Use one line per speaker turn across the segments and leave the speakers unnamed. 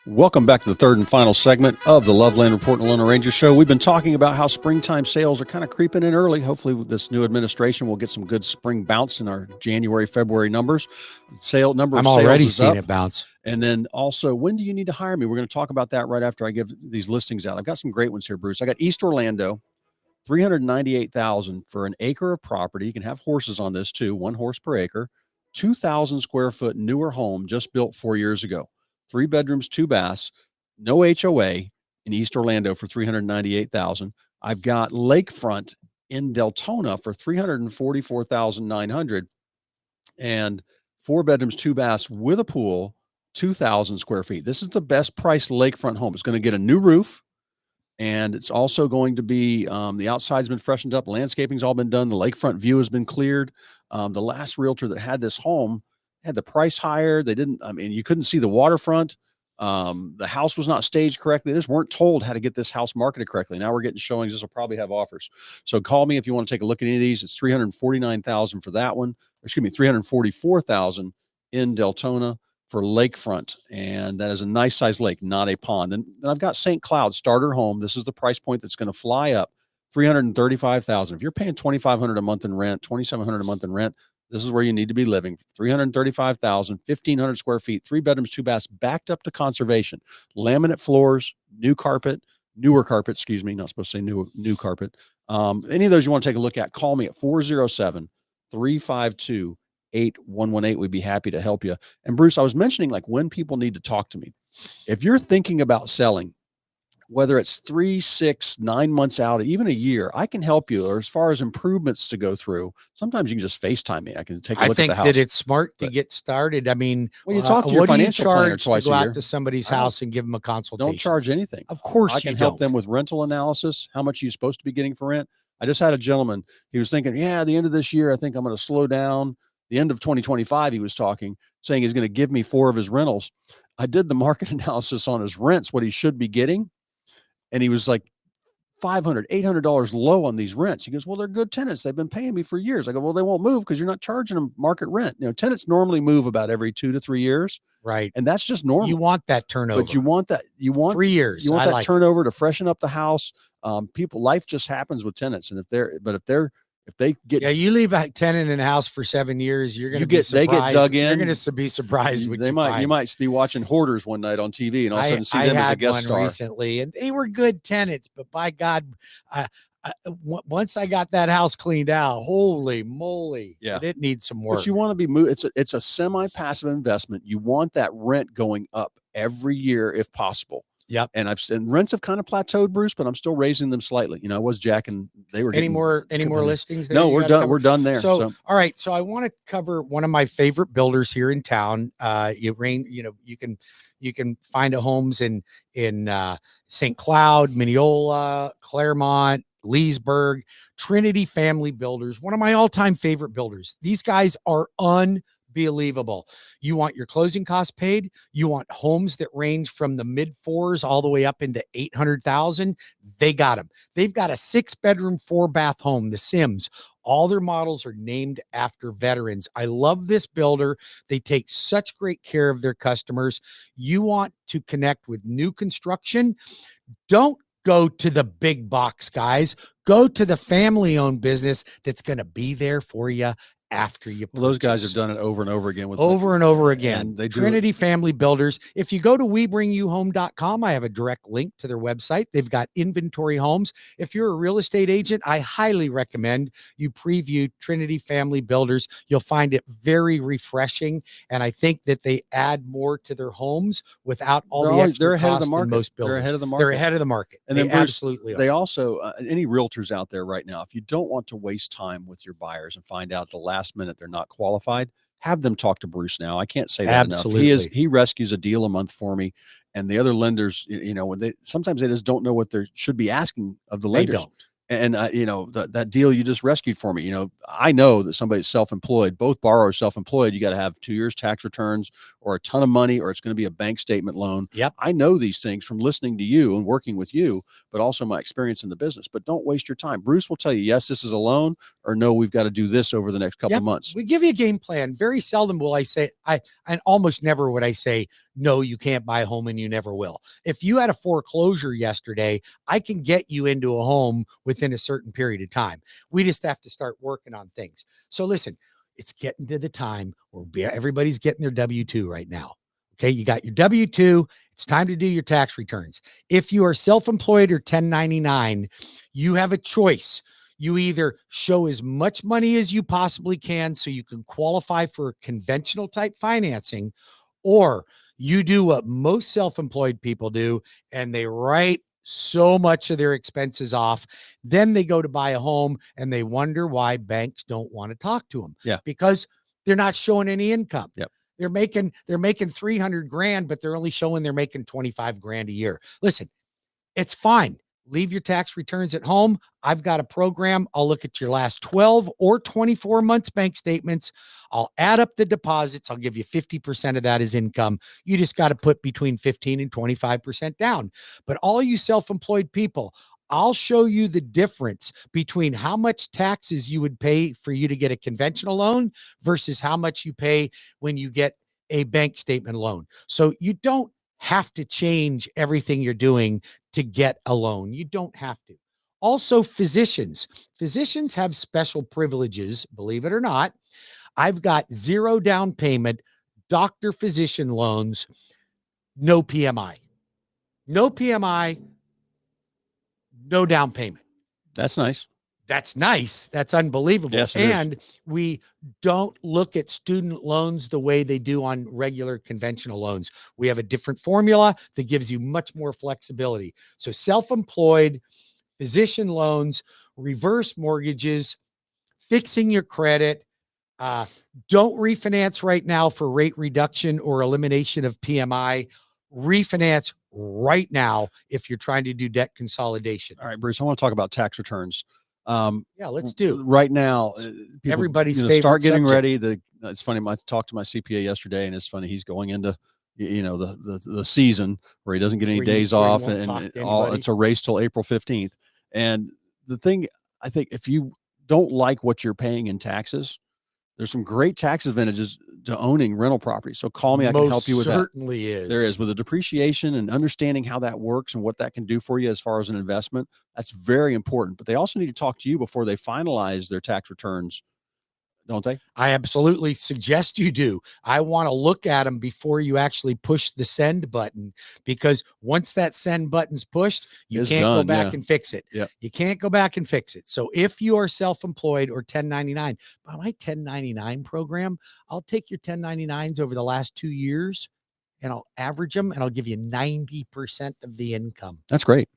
Welcome back to the third and final segment of the Loveland Report and Lone Ranger Show. We've been talking about how springtime sales are kind of creeping in early. Hopefully, with this new administration, we'll get some good spring bounce in our January, February numbers. Number of
I'm
sales
already
is
seeing
up.
it bounce.
And then also, when do you need to hire me? We're going to talk about that right after I give these listings out. I've got some great ones here, Bruce. I got East Orlando, $398,000 for an acre of property. You can have horses on this too, 1 horse per acre. 2,000 square foot newer home, just built 4 years ago. 3 bedrooms, 2 baths. No HOA in East Orlando for $398,000. I've got Lakefront in Deltona for $344,900, and 4 bedrooms, 2 baths with a pool, 2,000 square feet. This is the best price lakefront home. It's going to get a new roof, and it's also going to be the outside's been freshened up, landscaping's all been done, the lakefront view has been cleared. The last realtor that had this home had the price higher. They didn't. I mean, you couldn't see the waterfront. The house was not staged correctly. They just weren't told how to get this house marketed correctly. Now we're getting showings. This will probably have offers. So call me if you want to take a look at any of these. It's $349,000 for that one. Excuse me, $344,000 in Deltona for lakefront. And that is a nice sized lake, not a pond. And then I've got St. Cloud starter home. This is the price point that's going to fly up, $335,000. If you're paying $2,500 a month in rent, $2,700 a month in rent, this is where you need to be living. $335,000, 1,500 square feet, 3 bedrooms, 2 baths, backed up to conservation. Laminate floors, newer carpet, excuse me, not supposed to say new carpet. Any of those you want to take a look at, call me at 407-352-8118. We'd be happy to help you. And Bruce, I was mentioning like when people need to talk to me. If you're thinking about selling, whether it's 3, 6, 9 months out, even a year, I can help you. Or as far as improvements to go through, sometimes you can just FaceTime me. I can take a look at the house. I think
that it's smart to get started. I mean,
well, you talk to your financial planner twice a year.
Go out to somebody's house and give them a consultation.
Don't charge anything.
Of course,
I can help them with rental analysis. How much are you supposed to be getting for rent? I just had a gentleman. He was thinking, yeah, the end of this year, I think I'm going to slow down. The end of 2025, he was talking, saying he's going to give me 4 of his rentals. I did the market analysis on his rents, what he should be getting. And he was like $500, $800 low on these rents. He goes, well, they're good tenants. They've been paying me for years. I go, well, they won't move because you're not charging them market rent. You know, tenants normally move about every 2 to 3 years.
Right.
And that's just normal.
You want that turnover.
But you want 3 years. You want that turnover to freshen up the house. Life just happens with tenants. And if they get,
you leave a tenant in a house for 7 years, you're going to get surprised.
They get dug in.
You're going to be surprised.
You might be watching Hoarders one night on TV, and all of a sudden see them as a guest star.
I had one recently, and they were good tenants, but by God, once I got that house cleaned out, holy moly, it needs some work.
But you want to be moved. It's a semi-passive investment. You want that rent going up every year if possible.
Yep.
And rents have kind of plateaued, Bruce, but I'm still raising them slightly. You know, I was jacking. They were
any more listings?
No, we're done. We're done there.
So all right. So I want to cover one of my favorite builders here in town. You can find homes in St. Cloud, Mineola, Claremont, Leesburg, Trinity Family Builders. One of my all-time favorite builders. These guys are unbelievable. You want your closing costs paid. You want homes that range from the mid 4s all the way up into 800,000. They got them. They've got a 6-bedroom, 4-bath home, the Sims. All their models are named after veterans. I love this builder. They take such great care of their customers. You want to connect with new construction? Don't go to the big box guys. Go to the family-owned business that's going to be there for you after you purchase.
Those guys have done it over and over again.
They Trinity Family Builders. If you go to WeBringYouHome.com, I have a direct link to their website. They've got inventory homes. If you're a real estate agent, I highly recommend you preview Trinity Family Builders. You'll find it very refreshing, and I think that they add more to their homes without they're ahead of the market. Most builders.
They're ahead of the market.
They're ahead of the market.
And then
absolutely
they also any realtors out there right now, if you don't want to waste time with your buyers and find out the last minute they're not qualified, have them talk to Bruce now. I can't say that enough. He rescues a deal a month for me, and the other lenders, sometimes they just don't know what they should be asking of the lenders. And that deal you just rescued for me, I know that somebody's self-employed, both borrowers self-employed. You got to have 2 years tax returns or a ton of money, or it's going to be a bank statement loan.
Yep.
I know these things from listening to you and working with you, but also my experience in the business. But don't waste your time. Bruce will tell you, yes, this is a loan, or no, we've got to do this over the next couple of months.
We give you a game plan. Very seldom will I say, and almost never would I say, no, you can't buy a home and you never will. If you had a foreclosure yesterday, I can get you into a home within a certain period of time. We just have to start working on things. So listen, it's getting to the time where everybody's getting their W-2 right now. Okay. You got your W-2. It's time to do your tax returns. If you are self-employed or 1099, you have a choice. You either show as much money as you possibly can so you can qualify for conventional type financing, or you do what most self-employed people do, and they write so much of their expenses off. Then they go to buy a home and they wonder why banks don't want to talk to them.
Yeah.
Because they're not showing any income.
Yep.
They're making 300 grand, but they're only showing they're making 25 grand a year. Listen, it's fine. Leave your tax returns at home. I've got a program. I'll look at your last 12 or 24 months bank statements. I'll add up the deposits. I'll give you 50% of that as income. You just got to put between 15 and 25% down. But all you self-employed people, I'll show you the difference between how much taxes you would pay for you to get a conventional loan versus how much you pay when you get a bank statement loan. So you don't have to change everything you're doing to get a loan. You don't have to. Also, physicians have special privileges, believe it or not. I've got 0 down payment, doctor physician loans, no PMI, no down payment.
That's nice.
That's nice. That's unbelievable.
Yes,
and we don't look at student loans the way they do on regular conventional loans. We have a different formula that gives you much more flexibility. So self-employed, physician loans, reverse mortgages, fixing your credit. Don't refinance right now for rate reduction or elimination of PMI. Refinance right now if you're trying to do debt consolidation.
All right, Bruce, I want to talk about tax returns.
Yeah, let's do
right now. People,
everybody's favorite
start getting
subject.
ready. It's funny. I talked to my CPA yesterday, and it's funny. He's going into the season where he doesn't get any days off, and it's a race till April 15th. And the thing, I think, if you don't like what you're paying in taxes, there's some great tax advantages to owning rental property. So call me. I can help you with that.
Certainly is.
There is, with the depreciation and understanding how that works and what that can do for you as far as an investment. That's very important. But they also need to talk to you before they finalize their tax returns, don't they?
I absolutely suggest you do. I want to look at them before you actually push the send button, because once that send button's pushed, you can't go back and fix it.
Yeah.
You can't go back and fix it. So if you are self-employed or 1099, by my 1099 program, I'll take your 1099s over the last 2 years and I'll average them and I'll give you 90% of the income.
That's great.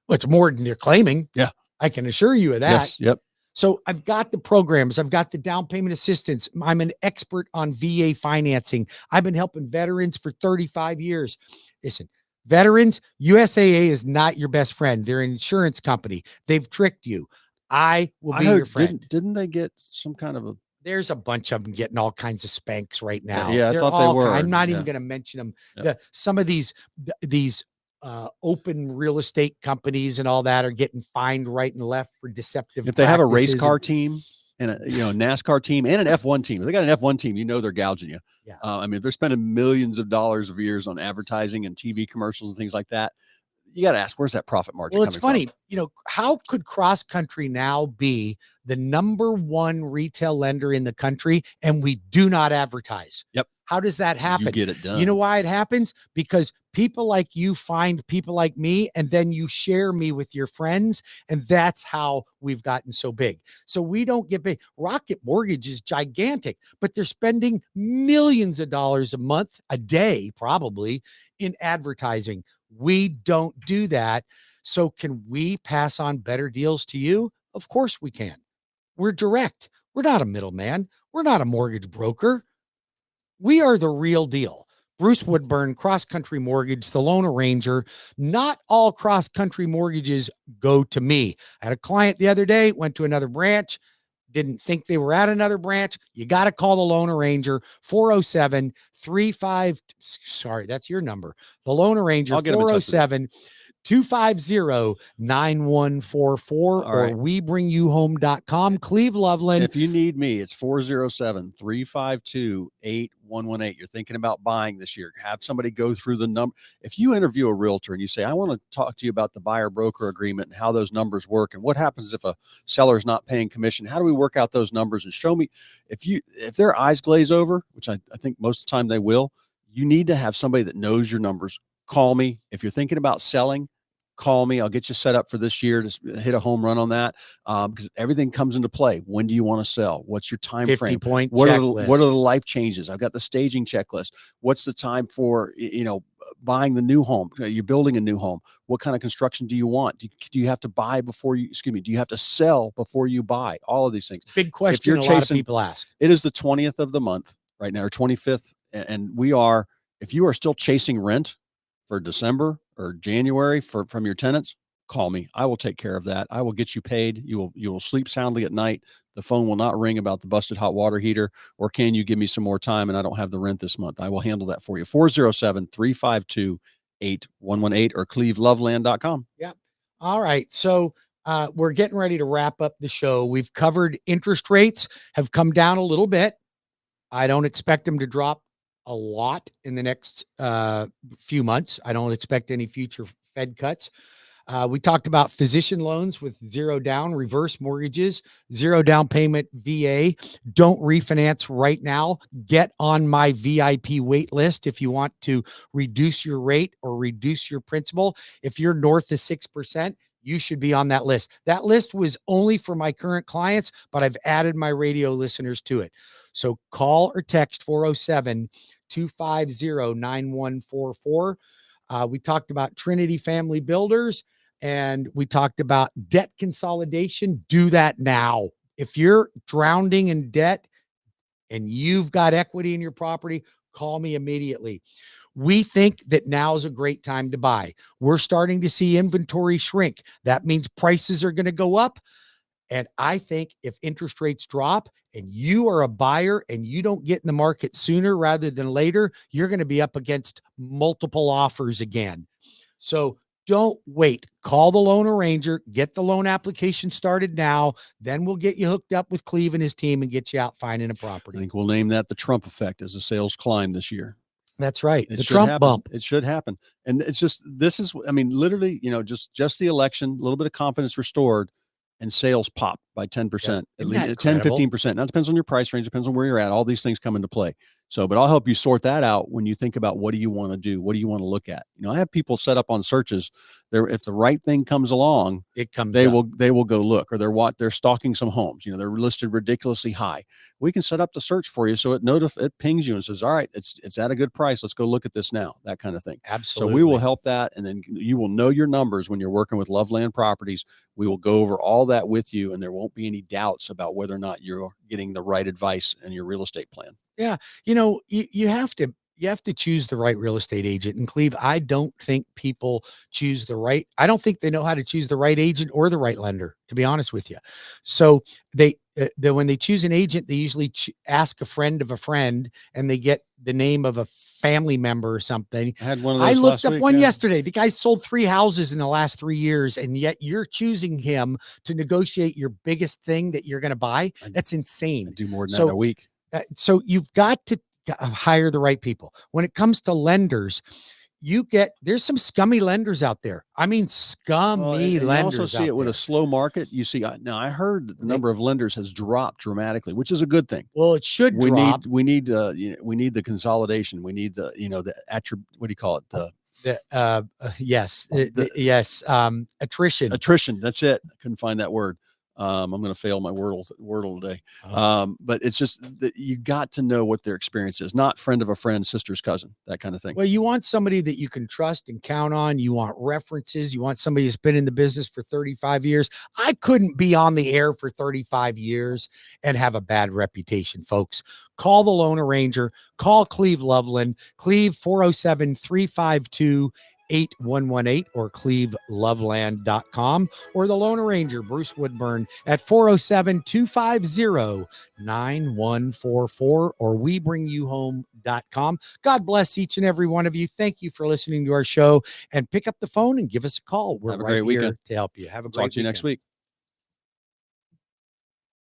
Well, it's more than they're claiming.
Yeah.
I can assure you of that.
Yes. Yep.
So I've got the programs. I've got the down payment assistance. I'm an expert on VA financing. I've been helping veterans for 35 years. Listen, veterans, USAA is not your best friend. They're an insurance company. They've tricked you. I will be your friend.
Didn't they get some kind of a...
There's a bunch of them getting all kinds of spanks right now.
Yeah, I thought they were.
I'm not even going to mention them. Yeah. Some of these open real estate companies and all that are getting fined right and left for deceptive.
If they have a race car team and a NASCAR team and an F1 team, if they got an F1 team, they're gouging you.
Yeah.
I mean, if they're spending millions of dollars of years on advertising and TV commercials and things like that, you got to ask, where's that profit margin?
Well, it's funny, how could Cross Country now be the #1 retail lender in the country and we do not advertise?
Yep.
How does that happen?
You get it done.
You know why it happens? Because people like you find people like me, and then you share me with your friends. And that's how we've gotten so big. So we don't get big. Rocket Mortgage is gigantic, but they're spending millions of dollars a day, probably, in advertising. We don't do that. So can we pass on better deals to you? Of course we can. We're direct. We're not a middleman. We're not a mortgage broker. We are the real deal. Bruce Woodburn, Cross Country Mortgage, the Loan Arranger. Not all cross country mortgages go to me. I had a client the other day, went to another branch, didn't think they were at another branch. You got to call the Loan Arranger, 407-35. Sorry, that's your number. The Loan Arranger, 407-250-9144 or webringyouhome.com. Cleve Loveland.
If you need me, it's 407-352-8118. You're thinking about buying this year. Have somebody go through the number. If you interview a realtor and you say, I want to talk to you about the buyer broker agreement and how those numbers work and what happens if a seller's not paying commission, how do we work out those numbers, and show me if their eyes glaze over, which I think most of the time they will, you need to have somebody that knows your numbers. Call me. If you're thinking about selling, call me. I'll get you set up for this year to hit a home run on that, because everything comes into play. When do you want to sell? What's your time frame?
50-point
what
checklist.
What are the life changes? I've got the staging checklist. What's the time for buying the new home? You're building a new home. What kind of construction do you want? Do you have to buy before you? Excuse me. Do you have to sell before you buy? All of these things.
Big question. A lot of people ask.
It is the 20th of the month right now, or 25th, and we are. If you are still chasing rent for December or January from your tenants, call me. I will take care of that. I will get you paid. You will sleep soundly at night. The phone will not ring about the busted hot water heater, or can you give me some more time and I don't have the rent this month. I will handle that for you. 407-352-8118 or cleveloveland.com.
Yeah. All right. So we're getting ready to wrap up the show. We've covered interest rates have come down a little bit. I don't expect them to drop a lot in the next few months. I don't expect any future Fed cuts. We talked about physician loans with 0 down, reverse mortgages, 0 down payment VA. Don't refinance right now. Get on my VIP wait list if you want to reduce your rate or reduce your principal. If you're north of 6%, you should be on that list. That list was only for my current clients, but I've added my radio listeners to it. So call or text 407-250-9144. We talked about Trinity Family Builders, and we talked about debt consolidation. Do that now. If you're drowning in debt and you've got equity in your property, call me immediately. We think that now is a great time to buy. We're starting to see inventory shrink. That means prices are going to go up. And I think if interest rates drop and you are a buyer and you don't get in the market sooner rather than later, you're going to be up against multiple offers again. So don't wait. Call the Loan Arranger, get the loan application started now. Then we'll get you hooked up with Cleve and his team and get you out finding a property.
I think we'll name that the Trump effect as the sales climb this year.
That's right. The Trump bump.
It should happen. And it's just, literally, just the election, a little bit of confidence restored, and sales pop by 10%, at least 10, 15%. Now it depends on your price range, depends on where you're at. All these things come into play. So, but I'll help you sort that out when you think about what do you want to do? What do you want to look at? I have people set up on searches there. If the right thing comes along, they will go look, or they're stalking some homes. They're listed ridiculously high. We can set up the search for you. So it pings you and says, all right, it's at a good price. Let's go look at this now, that kind of thing.
Absolutely.
So we will help that. And then you will know your numbers when you're working with Loveland Properties. We will go over all that with you, and there won't be any doubts about whether or not you're getting the right advice in your real estate plan.
Yeah. You have to choose the right real estate agent. And Cleve, I don't think people I don't think they know how to choose the right agent or the right lender, to be honest with you. So when they choose an agent, they usually ask a friend of a friend, and they get the name of a family member or something.
I had one of those.
I looked up one yesterday. The guy sold 3 houses in the last 3 years, and yet you're choosing him to negotiate your biggest thing that you're going to buy. That's insane.
I do more than that in a week.
So you've got to hire the right people. When it comes to lenders, there's some scummy lenders out there. I mean, scummy lenders.
You also see it with a slow market. You see, now I heard that the number of lenders has dropped dramatically, which is a good thing.
Well, it should drop.
We need the consolidation. We need what do you call it?
Attrition.
Attrition. That's it. I couldn't find that word. I'm going to fail my Wordle today.
Oh.
But it's just that you got to know what their experience is, not friend of a friend, sister's cousin, that kind of thing.
Well, you want somebody that you can trust and count on. You want references. You want somebody that's been in the business for 35 years. I couldn't be on the air for 35 years and have a bad reputation, folks. Call the Lone Ranger. Call Cleve Loveland. Cleve 407-352-8118 or cleveloveland.com, or the Lone Ranger Bruce Woodburn at 407-250-9144 or webringyouhome.com. God bless each and every one of you. Thank you for listening to our show, and pick up the phone and give us a call. We're
Have a
right
great
here
weekend
to help you. Have a great
Talk to you next week.